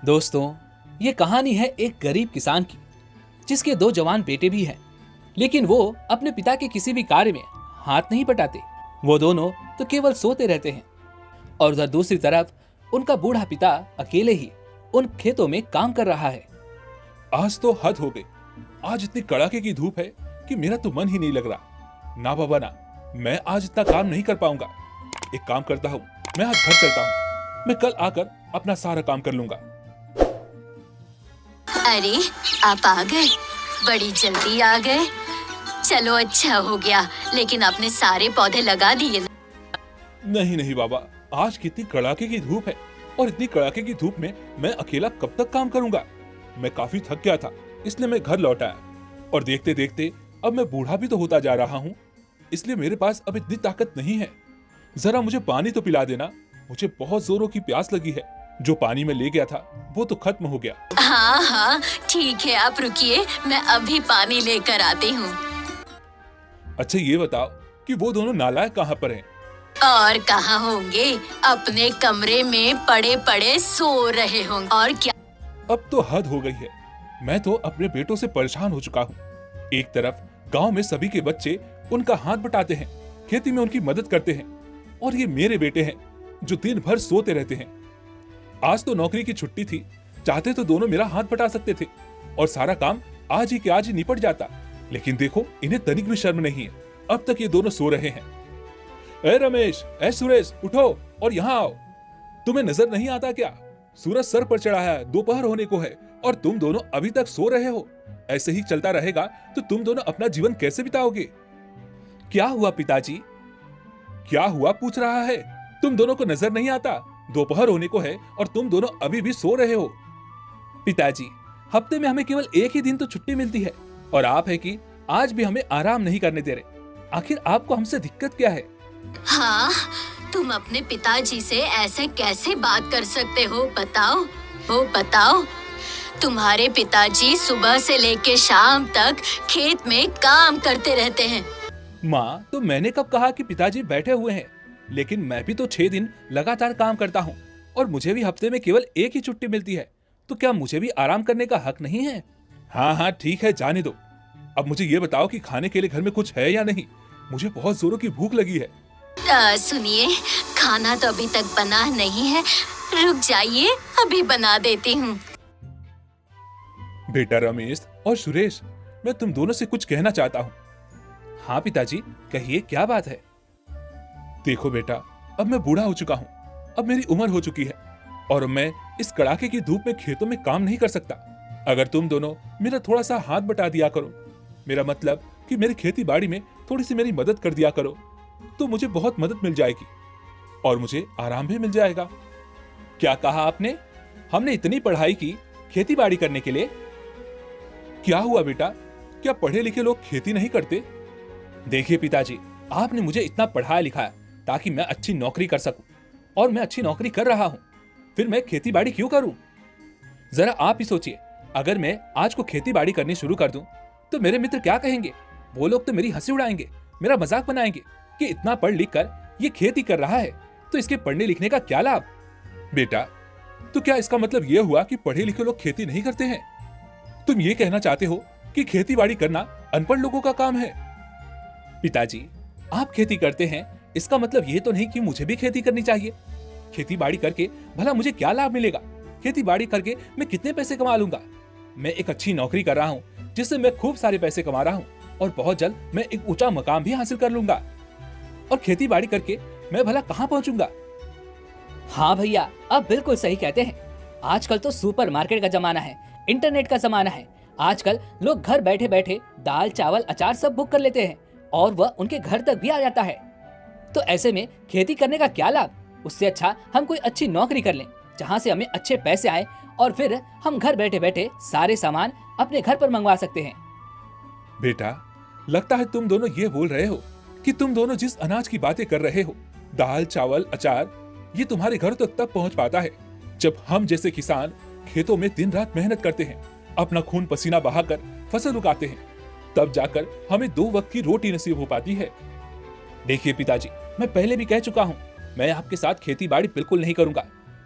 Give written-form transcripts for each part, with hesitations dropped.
दोस्तों, ये कहानी है एक गरीब किसान की, जिसके दो जवान बेटे भी हैं, लेकिन वो अपने पिता के किसी भी कार्य में हाथ नहीं बटाते। वो दोनों तो केवल सोते रहते हैं और उधर दूसरी तरफ उनका बूढ़ा पिता अकेले ही उन खेतों में काम कर रहा है। आज तो हद हो गई। आज इतनी कड़ाके की धूप है कि मेरा तो मन ही नहीं लग रहा। ना बाबा ना, मैं आज इतना काम नहीं कर पाऊंगा। एक काम करता हूँ, मैं आज घर चलता हूँ। मैं कल आकर अपना सारा काम कर लूंगा। अरे, आप आ गए, बड़ी जल्दी आ गए। चलो अच्छा हो गया, लेकिन आपने सारे पौधे लगा दिए ना? नहीं नहीं बाबा, आज कितनी कड़ाके की धूप है और इतनी कड़ाके की धूप में मैं अकेला कब तक काम करूंगा। मैं काफी थक गया था, इसलिए मैं घर लौट आया। और देखते देखते अब मैं बूढ़ा भी तो होता जा रहा हूँ, इसलिए मेरे पास अब इतनी ताकत नहीं है। जरा मुझे पानी तो पिला देना, मुझे बहुत जोरों की प्यास लगी है। जो पानी में ले गया था वो तो खत्म हो गया। हाँ हाँ ठीक है, आप रुकिए, मैं अभी पानी लेकर आती हूँ। अच्छा ये बताओ कि वो दोनों नालायक कहाँ पर हैं? और कहाँ होंगे, अपने कमरे में पड़े पड़े सो रहे होंगे। और क्या? अब तो हद हो गई है। मैं तो अपने बेटों से परेशान हो चुका हूँ। एक तरफ गांव में सभी के बच्चे उनका हाथ बटाते हैं, खेती में उनकी मदद करते हैं, और ये मेरे बेटे हैं जो दिन भर सोते रहते हैं। आज तो नौकरी की छुट्टी थी, चाहते तो दोनों मेरा हाथ बटा सकते थे और सारा काम आज ही के आज ही निपट जाता। लेकिन देखो, इन्हें तनिक भी शर्म नहीं है। अब तक ये दोनों सो रहे हैं। ए रमेश, ए सुरेश, उठो और यहाँ आओ। तुम्हें नजर नहीं आता क्या? सूरज सर पर चढ़ा है, दोपहर होने को है और तुम दोनों अभी तक सो रहे हो। ऐसे ही चलता रहेगा तो तुम दोनों अपना जीवन कैसे बिताओगे? क्या हुआ पिताजी? क्या हुआ पूछ रहा है? तुम दोनों को नजर नहीं आता? दोपहर होने को है और तुम दोनों अभी भी सो रहे हो। पिताजी, हफ्ते में हमें केवल एक ही दिन तो छुट्टी मिलती है और आप है कि आज भी हमें आराम नहीं करने दे रहे। आखिर आपको हमसे दिक्कत क्या है? हाँ, तुम अपने पिताजी से ऐसे कैसे बात कर सकते हो? बताओ, वो बताओ। तुम्हारे पिताजी सुबह से लेकर शाम तक खेत में काम करते रहते हैं। माँ, तो मैंने कब कहा कि पिताजी बैठे हुए हैं? लेकिन मैं भी तो 6 दिन लगातार काम करता हूँ और मुझे भी हफ्ते में केवल एक ही छुट्टी मिलती है। तो क्या मुझे भी आराम करने का हक नहीं है? हाँ हाँ ठीक है, जाने दो। अब मुझे ये बताओ कि खाने के लिए घर में कुछ है या नहीं? मुझे बहुत जोरों की भूख लगी है। सुनिए, खाना तो अभी तक बना नहीं है, रुक जाइए, अभी बना देती हूँ। बेटा रमेश और सुरेश, मैं तुम दोनों से कुछ कहना चाहता हूँ। हाँ पिताजी, कहिए, क्या बात है? देखो बेटा, अब मैं बूढ़ा हो चुका हूँ, अब मेरी उम्र हो चुकी है और मैं इस कड़ाके की धूप में खेतों में काम नहीं कर सकता। अगर तुम दोनों मेरा थोड़ा सा हाथ बटा दिया करो, मेरा मतलब कि मेरी खेती बाड़ी में थोड़ी सी मेरी मदद कर दिया करो, तो मुझे बहुत मदद मिल जाएगी और मुझे आराम भी मिल जाएगा। क्या कहा आपने? हमने इतनी पढ़ाई की खेती बाड़ी करने के लिए? क्या हुआ बेटा, क्या पढ़े लिखे लोग खेती नहीं करते? देखिए पिताजी, आपने मुझे इतना पढ़ाया लिखाया ताकि मैं अच्छी नौकरी कर सकूं और मैं अच्छी नौकरी कर रहा हूं, फिर मैं खेती बाड़ी क्यों करूं? जरा आप ही सोचिए, अगर मैं आज को खेती बाड़ी करनी शुरू कर दूं तो मेरे मित्र क्या कहेंगे? वो लोग तो मेरी हंसी उड़ाएंगे, मेरा मजाक बनाएंगे कि इतना पढ़ लिख कर ये खेती कर रहा है तो इसके पढ़ने लिखने का क्या लाभ? बेटा, तो क्या इसका मतलब ये हुआ कि पढ़े लिखे लोग खेती नहीं करते हैं? तुम ये कहना चाहते हो कि खेती बाड़ी करना अनपढ़ लोगों का काम है? पिताजी, आप खेती करते हैं, इसका मतलब ये तो नहीं कि मुझे भी खेती करनी चाहिए। खेती बाड़ी करके भला मुझे क्या लाभ मिलेगा? खेती बाड़ी करके मैं कितने पैसे कमा लूंगा? मैं एक अच्छी नौकरी कर रहा हूँ जिससे मैं खूब सारे पैसे कमा रहा हूँ और बहुत जल्द मैं एक ऊंचा मकाम भी हासिल कर लूंगा। और खेती बाड़ी करके मैं भला कहाँ पहुंचूंगा? हाँ भैया, आप बिल्कुल सही कहते हैं। आजकल तो सुपरमार्केट का जमाना है, इंटरनेट का जमाना है। आजकल लोग घर बैठे बैठे दाल चावल अचार सब बुक कर लेते हैं और वह उनके घर तक भी आ जाता है। तो ऐसे में खेती करने का क्या लाभ? उससे अच्छा हम कोई अच्छी नौकरी कर लें जहाँ से हमें अच्छे पैसे आए और फिर हम घर बैठे बैठे सारे सामान अपने घर पर मंगवा सकते हैं। बेटा, लगता है तुम दोनों ये बोल रहे हो कि तुम दोनों जिस अनाज की बातें कर रहे हो, दाल चावल अचार, ये तुम्हारे घर तक तब पहुंच पाता है जब हम जैसे किसान खेतों में दिन रात मेहनत करते हैं, अपना खून पसीना बहाकर फसल उगाते हैं, तब जाकर हमें 2 वक्त की रोटी नसीब हो पाती है। देखिए पिताजी, मैं पहले भी कह चुका हूँ, मैं आपके साथ खेती बाड़ी बिल्कुल नहीं करूंगा।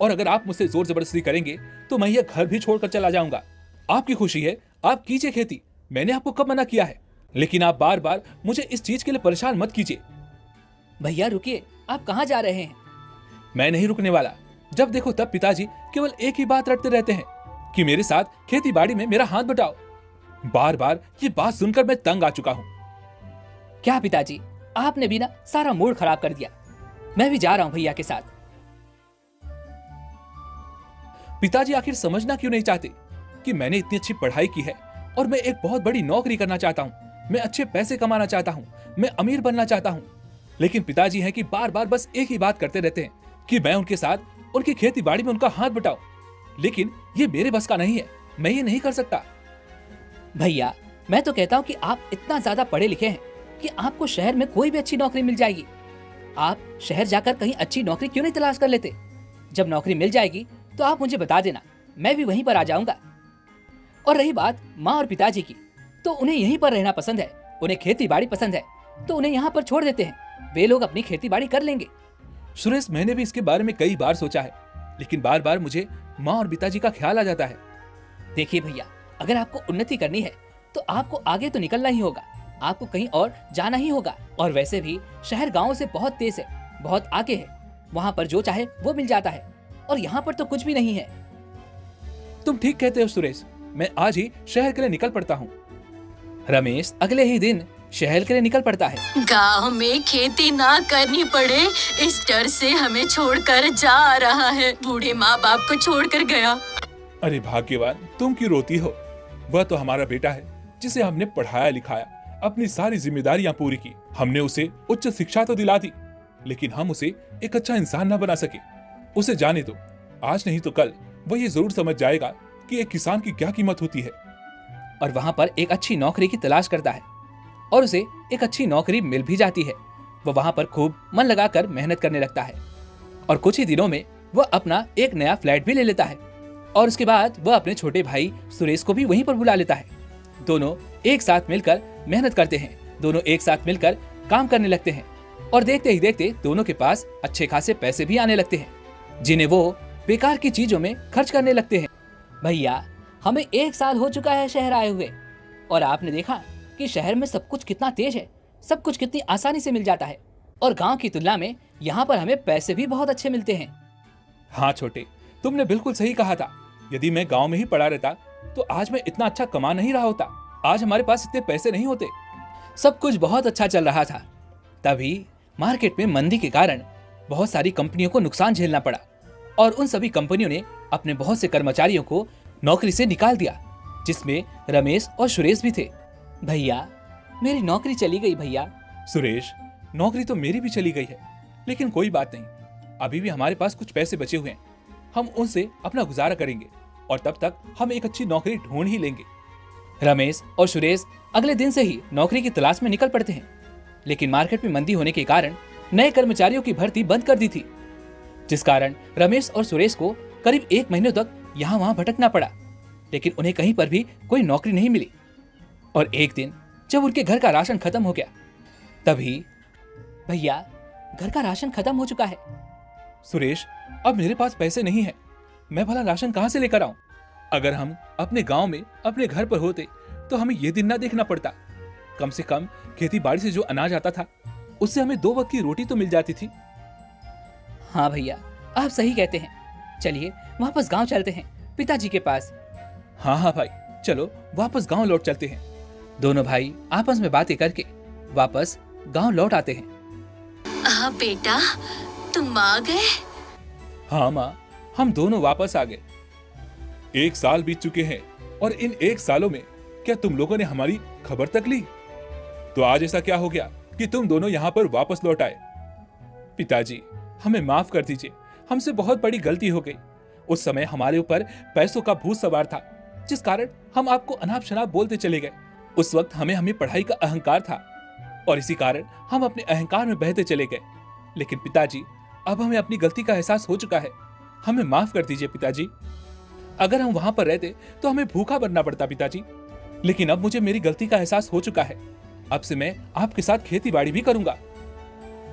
और अगर आप मुझसे जोर जबरदस्ती करेंगे तो मैं यह घर भी छोड़कर चला जाऊंगा। आपकी खुशी है, आप कीजिए खेती, मैंने आपको कब मना किया है, लेकिन आप बार बार मुझे इस चीज के लिए परेशान मत कीजिए। भैया रुकिए, आप कहाँ जा रहे हैं? मैं नहीं रुकने वाला। जब देखो तब पिताजी केवल एक ही बात रटते रहते हैं कि मेरे साथ खेती बाड़ी में मेरा हाथ बटाओ। बार बार ये बात सुनकर मैं तंग आ चुका हूँ। क्या पिताजी, आपने भी ना सारा मूड खराब कर दिया। मैं भी जा रहा हूँ भैया के साथ। पिताजी आखिर समझना क्यों नहीं चाहते कि मैंने इतनी अच्छी पढ़ाई की है और मैं एक बहुत बड़ी नौकरी करना चाहता हूँ, मैं अच्छे पैसे कमाना चाहता हूँ, मैं अमीर बनना चाहता हूँ। लेकिन पिताजी हैं कि बार बार बस एक ही बात करते रहते हैं कि मैं उनके साथ उनकी खेती बाड़ी में उनका हाथ बटाऊं। लेकिन ये मेरे बस का नहीं है, मैं ये नहीं कर सकता। भैया मैं तो कहता हूँ कि आप इतना ज्यादा पढ़े लिखे हैं कि आपको शहर में कोई भी अच्छी नौकरी मिल जाएगी। आप शहर जाकर कहीं अच्छी नौकरी क्यों नहीं तलाश कर लेते? जब नौकरी मिल जाएगी तो आप मुझे बता देना, मैं भी वहीं पर आ जाऊंगा। और रही बात माँ और पिताजी की, तो उन्हें यहीं पर रहना पसंद है, उन्हें खेती बाड़ी पसंद है, तो उन्हें यहाँ पर छोड़ देते हैं, वे लोग अपनी खेती बाड़ी कर लेंगे। सुरेश, मैंने भी इसके बारे में कई बार सोचा है, लेकिन बार बार मुझे माँ और पिताजी का ख्याल आ जाता है। देखिए भैया, अगर आपको उन्नति करनी है तो आपको आगे तो निकलना ही होगा, आपको कहीं और जाना ही होगा। और वैसे भी शहर गाँव से बहुत तेज है, बहुत आगे है, वहाँ पर जो चाहे वो मिल जाता है, और यहाँ पर तो कुछ भी नहीं है। तुम ठीक कहते हो सुरेश, मैं आज ही शहर के लिए निकल पड़ता हूँ। रमेश अगले ही दिन शहर के लिए निकल पड़ता है। गांव में खेती ना करनी पड़े इस डर से हमें छोड़कर जा रहा है। बूढ़े माँ बाप को छोड़कर गया। अरे भाग्यवान, तुम क्यों रोती हो? वह तो हमारा बेटा है जिसे हमने पढ़ाया लिखाया, अपनी सारी जिम्मेदारियां पूरी की। हमने उसे उच्च शिक्षा तो दिला दी, लेकिन हम उसे एक अच्छा इंसान न बना सके। उसे जाने दो, आज नहीं तो कल वह ये जरूर समझ जाएगा कि एक किसान की क्या कीमत होती है। और वहाँ पर एक अच्छी नौकरी की तलाश करता है और उसे एक अच्छी नौकरी मिल भी जाती है। वह वहाँ पर खूब मन लगाकर मेहनत करने लगता है और कुछ ही दिनों में वह अपना एक नया फ्लैट भी ले लेता है। और उसके बाद वह अपने छोटे भाई सुरेश को भी वहीं पर बुला लेता है। दोनों एक साथ मिलकर मेहनत करते हैं, दोनों एक साथ मिलकर काम करने लगते हैं और देखते ही देखते दोनों के पास अच्छे खासे पैसे भी आने लगते हैं, जिन्हें वो बेकार की चीजों में खर्च करने लगते हैं। भैया हमें 1 साल हो चुका है शहर आए हुए, और आपने देखा कि शहर में सब कुछ कितना तेज है, सब कुछ कितनी आसानी से मिल जाता है, और गांव की तुलना में यहाँ पर हमें पैसे भी बहुत अच्छे मिलते हैं। हाँ छोटे, तुमने बिल्कुल सही कहा था। यदि मैं गांव में ही पड़ा रहता तो आज मैं इतना अच्छा कमा नहीं रहा होता, आज हमारे पास इतने पैसे नहीं होते। सब कुछ बहुत अच्छा चल रहा था, तभी मार्केट में मंदी के कारण बहुत सारी कंपनियों को नुकसान झेलना पड़ा, और उन सभी कंपनियों ने अपने बहुत से कर्मचारियों को नौकरी से निकाल दिया, जिसमें रमेश और सुरेश भी थे। भैया मेरी नौकरी चली गई। भैया सुरेश, नौकरी तो मेरी भी चली गई है, लेकिन कोई बात नहीं, अभी भी हमारे पास कुछ पैसे बचे हुए हैं, हम उनसे अपना गुजारा करेंगे और तब तक हम एक अच्छी नौकरी ढूंढ ही लेंगे। रमेश और सुरेश अगले दिन से ही नौकरी की तलाश में निकल पड़ते हैं, लेकिन मार्केट में मंदी होने के कारण नए कर्मचारियों की भर्ती बंद कर दी थी, जिस कारण रमेश और सुरेश को करीब 1 महीने तक यहाँ वहाँ भटकना पड़ा, लेकिन उन्हें कहीं पर भी कोई नौकरी नहीं मिली। और एक दिन जब उनके घर का राशन खत्म हो गया, तभी भैया घर का राशन खत्म हो चुका है। सुरेश, अब मेरे पास पैसे नहीं है, मैं भला राशन कहाँ से लेकर आऊं? अगर हम अपने गांव में अपने घर पर होते तो हमें ये दिन ना देखना पड़ता। कम से कम खेती बाड़ी से जो अनाज आता था उससे हमें 2 वक्त की रोटी तो मिल जाती थी। हाँ भैया आप सही कहते हैं, चलिए वापस गांव चलते हैं पिताजी के पास। हाँ हाँ भाई, चलो वापस गांव लौट चलते हैं। दोनों भाई आपस में बातें करके वापस गांव लौट आते हैं। हाँ बेटा, तुम आ गए? हाँ माँ, हम दोनों वापस आ गए। 1 साल बीत चुके हैं और इन 1 सालों में क्या तुम लोगों ने हमारी खबर तक ली? तो आज ऐसा क्या हो गया कि तुम दोनों यहाँ पर वापस लौट आए? पिताजी, हमें माफ कर दीजिए, हमसे बहुत बड़ी गलती हो गई। उस समय हमारे ऊपर पैसों का भूत सवार था, जिस कारण हम आपको अनाप शनाप बोलते चले गए। उस वक्त हमें पढ़ाई का अहंकार था और इसी कारण हम अपने अहंकार में बहते चले गए। लेकिन पिताजी, अब हमें अपनी गलती का एहसास हो चुका है, हमें माफ कर दीजिए पिताजी। अगर हम वहां पर रहते तो हमें भूखा मरना पड़ता पिताजी, लेकिन अब मुझे मेरी गलती का एहसास हो चुका है। अब से मैं आपके साथ खेती बाड़ी भी करूंगा।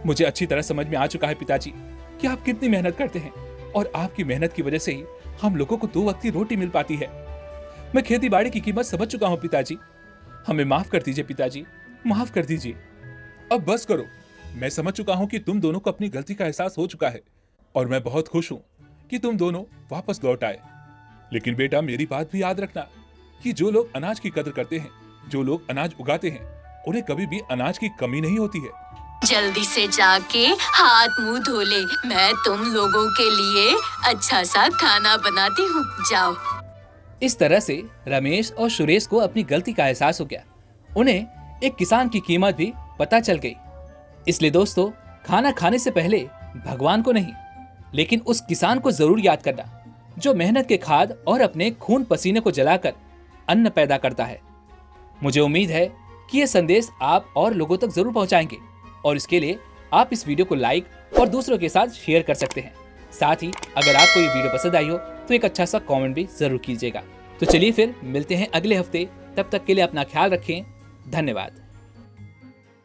मुझे अच्छी तरह समझ में आ चुका है पिताजी कि आप कितनी मेहनत करते हैं, और आपकी मेहनत की वजह से ही हम लोगों को 2 वक्त की रोटी मिल पाती है। मैं खेती बाड़ी की कीमत समझ चुका हूँ पिताजी। हमें माफ कर दीजिए पिताजी, माफ कर दीजिए। अब बस करो। मैं समझ चुका हूं कि तुम दोनों को अपनी गलती का एहसास हो चुका है और मैं बहुत खुश हूं कि तुम दोनों वापस लौट आए। लेकिन बेटा, मेरी बात भी याद रखना कि जो लोग अनाज की कदर करते हैं, जो लोग अनाज उगाते हैं, उन्हें कभी भी अनाज की कमी नहीं होती है। जल्दी से जाके हाथ मुंह धो ले। मैं तुम लोगों के लिए अच्छा सा खाना बनाती हूँ। जाओ। इस तरह से रमेश और सुरेश को अपनी गलती का एहसास हो गया। उन्हें एक किसान की कीमत भी पता चल गई। इसलिए दोस्तों, खाना खाने से पहले भगवान को नहीं, लेकिन उस किसान को जरूर याद करना जो मेहनत के खाद और अपने खून पसीने को जलाकर अन्न पैदा करता है। मुझे उम्मीद है कि ये संदेश आप और लोगों तक जरूर पहुंचाएंगे और इसके लिए आप इस वीडियो को लाइक और दूसरों के साथ शेयर कर सकते हैं। साथ ही अगर आपको ये वीडियो पसंद आई हो तो एक अच्छा सा कमेंट भी जरूर कीजिएगा। तो चलिए फिर मिलते हैं अगले हफ्ते। तब तक के लिए अपना ख्याल रखें। धन्यवाद।